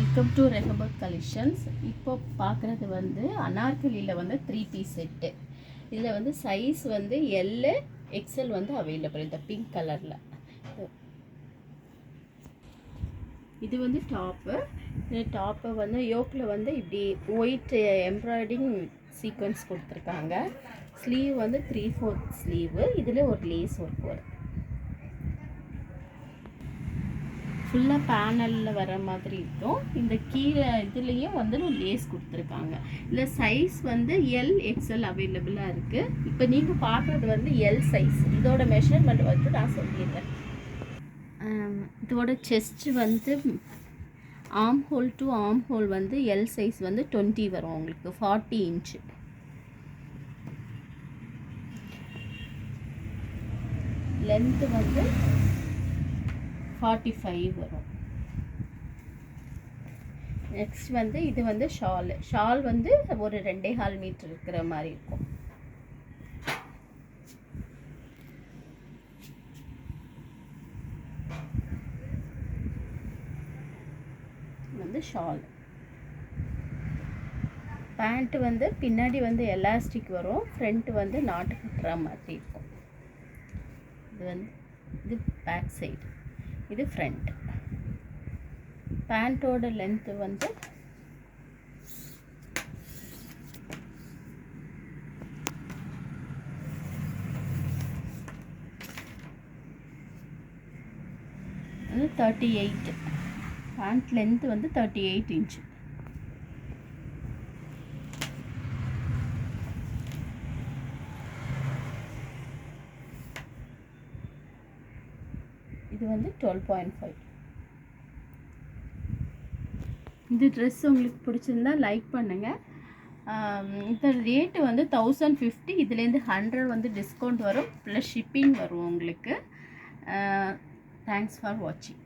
Welcome to ரெஹபர்ட் collections. இப்போ பார்க்குறது வந்து அனார்கலியில் வந்து 3 பீஸ் செட்டு. இதில் வந்து சைஸ் வந்து எல் எக்ஸ்எல் வந்து அவைலபிள். இந்த பிங்க் கலரில் இது வந்து டாப்பு வந்து யோக்கில் வந்து இப்படி ஒயிட் எம்ப்ராய்டிங் சீக்வன்ஸ் கொடுத்துருக்காங்க. ஸ்லீவ் வந்து 3/4 ஸ்லீவு. இதில் ஒரு லேஸ் ஒர்க் வரும். ஃபுல்லாக பேனலில் வர மாதிரி இருக்கும். இந்த கீழே இதுலேயும் வந்து லேஸ் கொடுத்துருக்காங்க. இல்லை சைஸ் வந்து எல் எக்ஸ்எல் அவைலபிளாக இருக்குது. இப்போ நீங்கள் பார்க்குறது வந்து எல் சைஸ். இதோட மெஷர்மெண்ட் வந்து நான் சொல்லிடுறேன். இதோட செஸ்ட் வந்து arm whole to arm whole வந்து எல் சைஸ் வந்து 20 வரும் உங்களுக்கு. 40 இன்ச்சு. லென்த்து வந்து 45 வரும். நெக்ஸ்ட் வந்து இது வந்து ஷால் வந்து ஒரு 2.25 மீட்டர் இருக்கிற மாதிரி இருக்கும். வந்து ஷால். பேண்ட் வந்து பின்னாடி வந்து எலாஸ்டிக் வரும். ஃப்ரண்ட் வந்து நாட்டு கட்டுற மாதிரி இருக்கும். இது பேக் சைடு, இது ஃப்ரண்ட். பேண்ட்டோட லென்த்து வந்து வந்து 38. பேண்ட் லென்த்து வந்து 38 இன்ச்சு. இது வந்து 12.5. இந்த ட்ரெஸ் உங்களுக்கு பிடிச்சிருந்தா லைக் பண்ணுங்கள். இந்த ரேட்டு வந்து 1050. இதுலேருந்து 100 வந்து டிஸ்கவுண்ட் வரும். ப்ளஸ் ஷிப்பிங் வரும் உங்களுக்கு. தேங்க்ஸ் ஃபார் வாட்சிங்.